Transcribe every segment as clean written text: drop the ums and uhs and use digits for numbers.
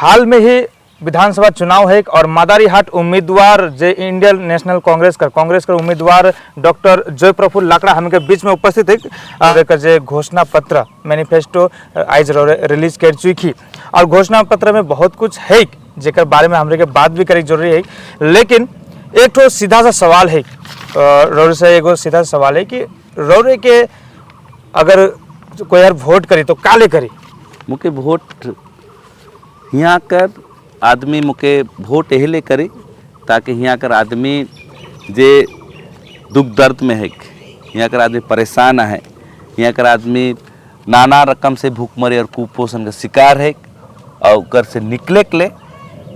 हाल में ही विधानसभा चुनाव है और मादारीहाट उम्मीदवार जे इंडियन नेशनल कांग्रेस का उम्मीदवार डॉक्टर जयप्रफुल्ल लाकड़ा हमके बीच में उपस्थित है। जे घोषणा पत्र मैनिफेस्टो आज रिलीज कर चुकी और घोषणा पत्र में बहुत कुछ है जेकर बारे में हमरे के बात भी करे जरूरी है। लेकिन एक तो सीधा सा सवाल है रौरे से, एगो सीधा सा सवाल है कि रौरे के अगर कोई यार वोट करी तो काले करी? मुके वोट यहाँ कर आदमी मुके वोट एहिले करे ताकि यहाँ कर आदमी जे दुख दर्द में है, यहाँ कर आदमी परेशान है, यहाँ कर आदमी नाना रकम से भूखमरी और कुपोषण का शिकार है और कर से निकले के लिए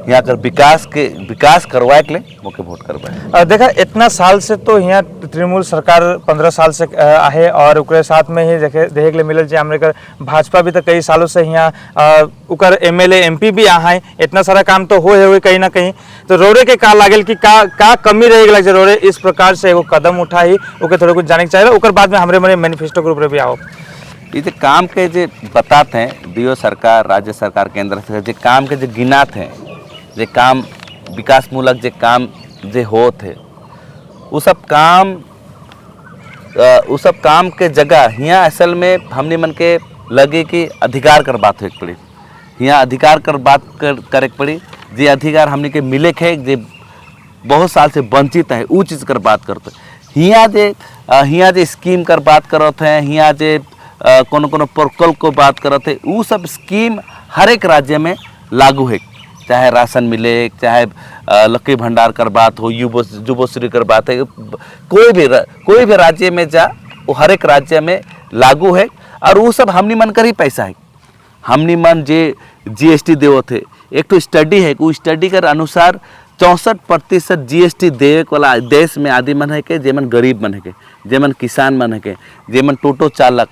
यहाँ कर विकास करवाए के लिए मुके वोट करवाए। देखा इतना साल से तो यहाँ तृणमूल सरकार 15 साल से है और उकरे साथ में ही देखे के लिए मिलल जे हमरे कर भाजपा भी तो कई सालों से यहाँ उकर एमएलए एमपी भी यहाँ है। इतना सारा काम तो हुए कहीं ना कहीं। तो रोरे के का लागल कि का कमी रहेगा जे रोरे इस प्रकार से एगो कदम उठाई ओके थोड़ा कुछ जाने के चाहिए। ओकर बाद में हमरे मरे मैनिफेस्टो के ऊपर भी आओ ये काम के जे बताते हैं दियो सरकार राज्य सरकार केंद्र सरकार जे काम के जे गिनात हैं जे काम विकास मूलक जे काम जे होत है वो सब काम के जगह यहाँ असल में हमने मन के लगे कि अधिकार कर बात हो पड़ी। यहाँ अधिकार कर बात करे पड़ी जे अधिकार हमने के मिले खे जे बहुत साल से वंचित है वो चीज़ कर बात करते। यहाँ जे स्कीम कर बात करत हैं, यहाँ जे कोनो प्रकल्प को बात करते हैं, वो सब स्कीम हर एक राज्य में लागू है। चाहे राशन मिले, चाहे लक्की भंडार कर बात हो, युवश्री कर बात है, कोई भी राज्य में जा वो हर एक राज्य में लागू है और वो सब हमनी मन कर ही पैसा है। हमनी मन जे जीएसटी देव थे एक तो स्टडी है वो स्टडी कर अनुसार 64% जीएसटी देवे वाला देश में आदि मन है के जेमन गरीब मन है के, जेमन किसान मन है के, जेमन टोटो चालक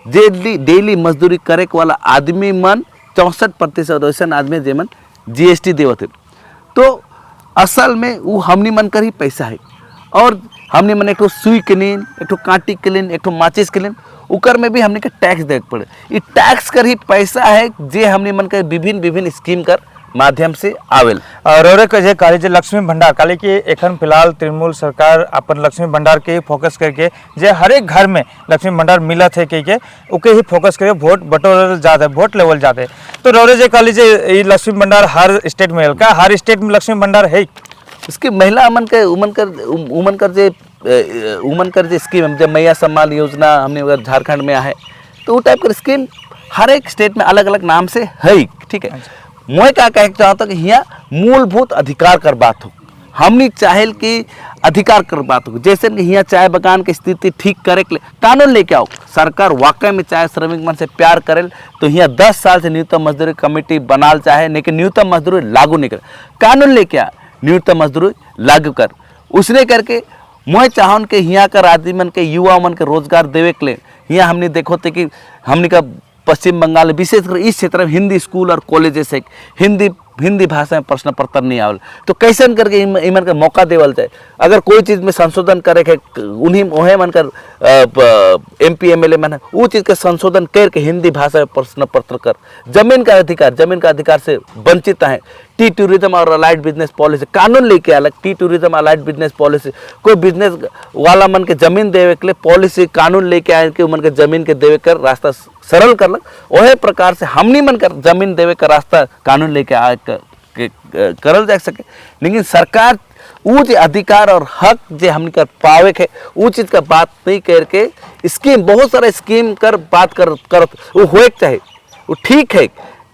जे डेली मजदूरी करे वाला आदमी मन 64% वैसा आदमी जेमन जीएसटी देवत है। तो असल में वो हमनी मन कर ही पैसा है और हमनी मन एक सुई के लीन, एक कांटी के लीन, एक माचिस के लीन उकर में भी हमने के टैक्स दे पड़े। ये टैक्स कर ही पैसा है जे हमनी मन के विभिन्न स्कीम कर माध्यम से आवेल। रोरे के जे काले जे लक्ष्मी भंडार काले कि एखन फिलहाल तृणमूल सरकार अपन लक्ष्मी भंडार के फोकस करके जे हर एक घर में लक्ष्मी भंडार मिलत है के उके ही फोकस करके वोट बटोरल जाते वोट लेवल जाते। तो रोरे जे काले जे लक्ष्मी भंडार हर स्टेट में का हर स्टेट में लक्ष्मी भंडार है? इसकी महिला उमन कर जे स्कीम जब मैया सम्मान योजना हमने अगर झारखंड में है तो वो टाइप का स्कीम हर एक स्टेट में अलग अलग नाम से है। ठीक है, मैं क्या कहना चाहता हूँ कि यहाँ मूलभूत अधिकार कर बात हो, हमनी चाहे कि अधिकार कर बात हो। जैसे कि यहाँ चाय बगान की स्थिति ठीक करे के लिए कानून लेके आओ। सरकार वाकई में चाहे श्रमिक मन से प्यार करे तो यहाँ 10 साल से न्यूनतम मजदूरी कमेटी बनाल चाहे लेकिन न्यूनतम मजदूरी लागू नहीं करे। कानून लेके आ, न्यूनतम मजदूरी लागू कर। उसने करके मैं चाहूँ कि यहाँ कर आदमी मन के युवा मन के रोजगार देवे के लिए यहाँ हमने देखो थे कि हमने का पश्चिम बंगाल विशेषकर इस क्षेत्र में हिंदी स्कूल और कॉलेजेस है, हिंदी भाषा में प्रश्न पत्र नहीं आवल तो कैसे करके इमन का मौका देवल जाए। अगर कोई चीज़ में संशोधन करे के उन्हीं वह मन कर एमपी एमएलए मन वो चीज़ के संशोधन करके हिंदी भाषा में प्रश्न पत्र कर। जमीन का अधिकार से वंचित है। टी टूरिज्म और अलाइड बिजनेस पॉलिसी कानून लेके अलग tea tourism allied business policy कोई बिजनेस वाला मन के जमीन देवे के लिए पॉलिसी कानून लेके आए कि मन के जमीन के देवे कर रास्ता सरल कर लग। वही प्रकार से हमनी मन कर जमीन देवे का रास्ता कानून लेके आ करल जा सके। लेकिन सरकार वो जो अधिकार और हक जो हमने कर पावे के वो चीज़ का बात नहीं करके स्कीम बहुत सारा स्कीम कर बात कर वो होए चाहे वो ठीक है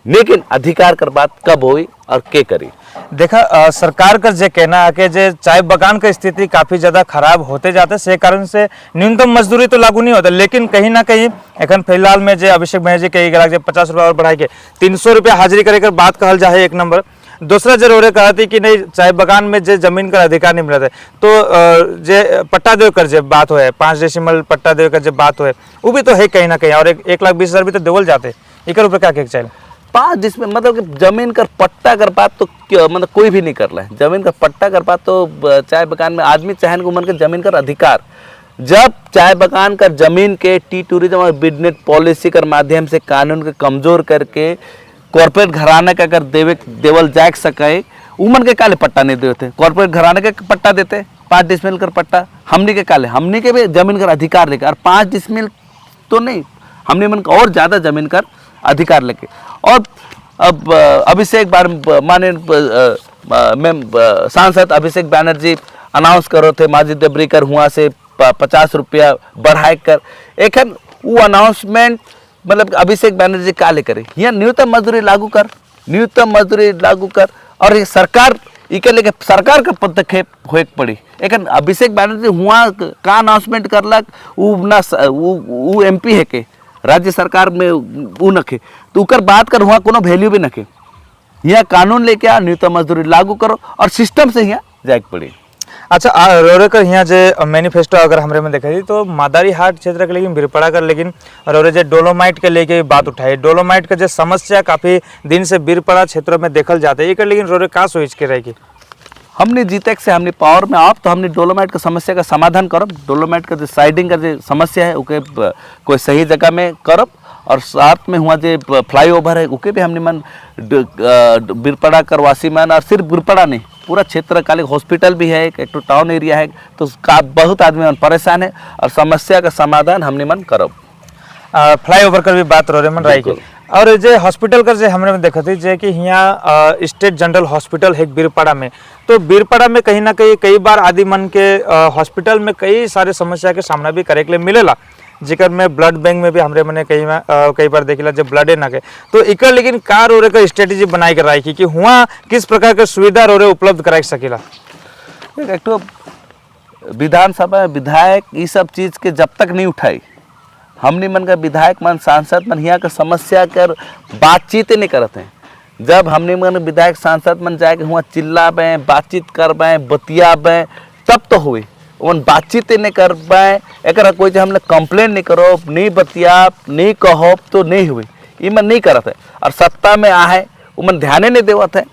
लेकिन अधिकार कर बात कब हुई और के करी। देखा सरकार का जे कहना है कि जे चाय बगान की स्थिति काफ़ी ज़्यादा खराब होते जाते से कारण से न्यूनतम मजदूरी तो लागू नहीं होता। लेकिन कहीं ना कहीं एखन फिलहाल में जे अभिषेक बनर्जी कही गया जे 50 रुपया और बढ़ाई के 300 रुपया हाजिरी करे कर बात कहल जाए एक नंबर। दूसरा जरूर कहती कि नहीं चाय बगान में जे जमीन का अधिकार नहीं मिलता है तो जे पट्टा देव कर जे बात हो 5 डेसिमल पट्टा देव कर जे बात हो वो भी तो है कहीं ना कहीं और 1,20,000 भी तो देवल जाते। एक रुपये क्या चाहिए 5 जिसमें मतलब कि जमीन का पट्टा कर बात तो मतलब कोई भी नहीं कर रहा है। जमीन का पट्टा कर बात तो चाय बगान में आदमी चाहे को मन के जमीन का अधिकार जब चाय बगान का जमीन के टी टूरिज्म और बिजनेस पॉलिसी के माध्यम से कानून के कमजोर करके कॉर्पोरेट घराने का अगर देवल जाग सके उमन के काले पट्टा नहीं देते, कॉर्पोरेट घराने के पट्टा देते 5 डिसमिल कर पट्टा, हमनी के काले, हमनी के भी जमीन कर अधिकार लेके, और 5 डिसमिल तो नहीं, हमने मन और ज़्यादा जमीन कर अधिकार लेके। और अब अभिषेक बार माने सांसद अभिषेक बैनर्जी अनाउंस करो थे माजिद देब्रीकर हुआ से 50 रुपया बढ़ाए कर, एक वो अनाउंसमेंट मतलब अभिषेक बैनर्जी काले करे, यहाँ न्यूनतम मजदूरी लागू कर, न्यूनतम मजदूरी लागू कर, और ये सरकार इके लेके सरकार का पदक्षेप होए पड़ी। एक अभिषेक बैनर्जी हुआ का अनाउंसमेंट करलक, वो MP है के राज्य सरकार में वो नखे, तो उकर बात कर हुआ कोनो वैल्यू भी नखे। यहाँ कानून लेके आ, न्यूनतम मजदूरी लागू करो, और सिस्टम से यहाँ जाग पड़ी। अच्छा, रोरे कर यहाँ जे मैनिफेस्टो अगर हमरे में देखा तो मादारी हाट क्षेत्र के लेकिन बिरपड़ा कर, लेकिन रोरे जे डोलोमाइट के लेके बात उठाई, डोलोमाइट का जो समस्या काफ़ी दिन से बिरपड़ा क्षेत्र में देखल जाते है, लेकिन रोरे का सोच के रहेगी हमने जीते से हमने पावर में आप तो हमने डोलोमाइट का समस्या का समाधान करब, डोलोमाइट का जो साइडिंग का जो समस्या है उके कोई सही जगह में करब, और साथ में हुआ जो फ्लाईओवर है उके भी हमने मन बिरपड़ा करवासी मन, और सिर्फ बिरपड़ा नहीं पूरा क्षेत्र काले हॉस्पिटल भी है, एक तो टाउन एरिया है, तो का बहुत आदमी मन परेशान है, और समस्या का समाधान हमने मन करब। फ्लाईओवर कर भी बात रो रहे मन रही की, और जे हॉस्पिटल कर जे हमरे में देखा थी जे कि यहाँ स्टेट जनरल हॉस्पिटल है बिरपड़ा में, तो बिरपड़ा में कहीं ना कहीं कई बार आदि मन के हॉस्पिटल में कई सारे समस्या के सामना भी करे के लिए मिलेला, जिकर में ब्लड बैंक में भी हमरे मने कई बार देखिला जब ब्लडे ना के, तो इकर लेकिन का रोरे का स्ट्रेटेजी बनाई कर रही कि हुआ किस प्रकार के सुविधा रोरे उपलब्ध करा सकेला। एक तो विधानसभा विधायक ये सब चीज़ के जब तक नहीं उठाई, हमने मन का विधायक मन सांसद मन यहाँ का समस्या कर बातचीत नहीं करते हैं। जब हमने मन विधायक सांसद मन जाके हुआ चिल्लाबे, बातचीत करबे, बतियाबे, तब तो हुई, उन बातचीत नहीं करबे, एक कोई जो हमने कंप्लेन नहीं करो, नहीं बतिया, नहीं कहो, तो नहीं हुई, ये मन नहीं करते। और सत्ता में आहे वो मन ध्यान नहीं देवत है।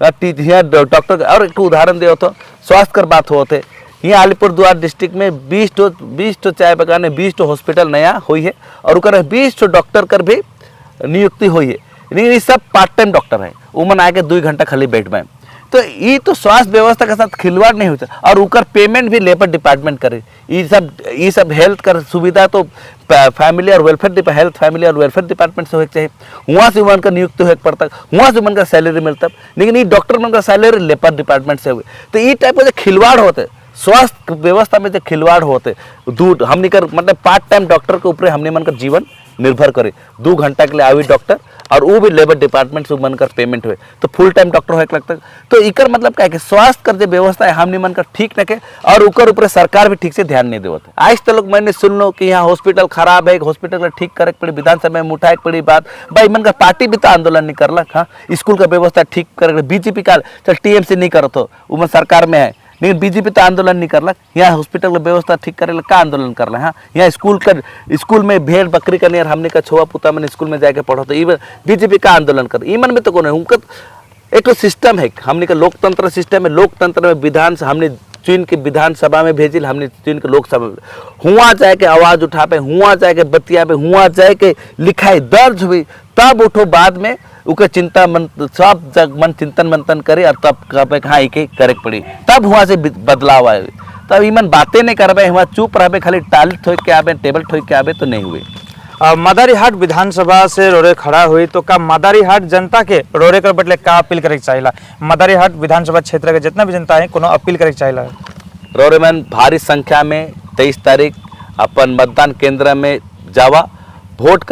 यहाँ डॉक्टर और एक उदाहरण देव तो स्वास्थ्य कर बात होते, यहाँ अलीपुरद्वार डिस्ट्रिक्ट में 20 चाय बगान है, 20 हॉस्पिटल नया हुई है, और उकर 20 डॉक्टर कर भी नियुक्ति हुई है, लेकिन ये सब पार्ट टाइम डॉक्टर है, उमन आके 2 घंटा खाली बैठ में, तो ये तो स्वास्थ्य व्यवस्था के साथ खिलवाड़ नहीं होता, और उकर पेमेंट भी लेबर डिपार्टमेंट करे। ये सब हेल्थ कर सुविधा तो फैमिली और वेलफेयर हेल्थ फैमिली और वेलफेयर डिपार्टमेंट से होना चाहिए, वहाँ से उनका नियुक्त हो पड़ता, वहाँ से उनका सैलरी मिलता, लेकिन ये डॉक्टर मन का सैलरी लेबर डिपार्टमेंट से हुए, तो ये टाइप का जो खिलवाड़ होते स्वास्थ्य व्यवस्था में जो खिलवाड़ होते दूर हमने कर मतलब पार्ट टाइम डॉक्टर के ऊपर हमने मन कर जीवन निर्भर करे, 2 घंटा के लिए आवी डॉक्टर, और वो भी लेबर डिपार्टमेंट से बनकर पेमेंट हुए, तो फुल टाइम डॉक्टर हो लगता है। तो इकर मतलब क्या है कि स्वास्थ्य कर जो व्यवस्था है हमने मन कर ठीक रखे, और ऊपर ऊपर सरकार भी ठीक से ध्यान नहीं देवत। आज तो लोग मैंने सुन लो कि यहाँ हॉस्पिटल खराब है, हॉस्पिटल का ठीक करे पड़ी, विधानसभा में उठाए पड़ी बात, भाई मन का पार्टी भी तो आंदोलन नहीं करलक। हाँ, स्कूल का व्यवस्था ठीक करे, बीजेपी का चल TMC नहीं करत हो, वो सरकार में है, लेकिन बीजेपी तो आंदोलन नहीं करलक। यहाँ हॉस्पिटल का व्यवस्था ठीक करे का आंदोलन करला। हाँ, यहाँ स्कूल में भेड़ बकरी का नहीं, हमने का छुआ पुता मैंने स्कूल में जाके पढ़ो, तो ये बीजेपी का आंदोलन कर, ईमन में तो कौन है, उनका एक तो सिस्टम है, हमने का लोकतंत्र सिस्टम है, लोकतंत्र में विधान हमने चुन के विधानसभा में भेजिल, हमने चुन के लोकसभा में हुआ जाए के आवाज उठा पे, हुआ जाए के बतिया पे, हुआ जाए के लिखाई दर्ज हुई, तब उठो बाद में उके चिंता मन सब जग मन चिंतन मंथन करे, और तब कहे हाँ एक करे पड़ी, तब हुआ से बदलाव आए। तब ईमन बातें नहीं करबे, हुआ चुप रहे, खाली टाल ठोक के आवे, टेबल ठोक के आवे, तो नहीं हुए। मादारी हाट विधानसभा से रोरे खड़ा हुई, तो का मादारी हाट जनता के रोरे कर बदले का अपील करे चाहिए? मादारी हाट विधानसभा क्षेत्र के जितना भी जनता है कोनो अपील करे चाहिए? रोरे मन भारी संख्या में 23 तारीख अपन मतदान केंद्र में जावा, वोट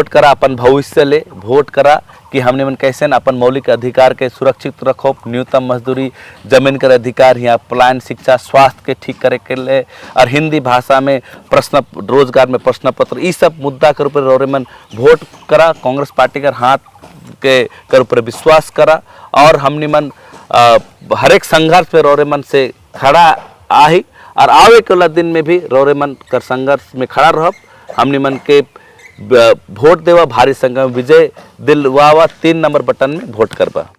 करा, अपन भविष्य ले वोट करा कि हमने मन कैसे अपन मौलिक अधिकार के सुरक्षित रखो, न्यूनतम मजदूरी, जमीन कर अधिकार, यहाँ पलायन, शिक्षा, स्वास्थ्य के ठीक करे के लिए, और हिंदी भाषा में प्रश्न, रोजगार में प्रश्न पत्र, ये सब मुद्दा के ऊपर रोरे मन वोट करा, कांग्रेस पार्टी का हाथ के ऊपर विश्वास करा, और हमने मन हर एक संघर्ष पे रोरे मन से खड़ा आही, और आवे के वाला दिन में भी रोरे मन कर संघर्ष में खड़ा रह, हमने मन के वोट देवा, भारी संख्या में विजय दिलवावा, 3 नंबर बटन में वोट करवा।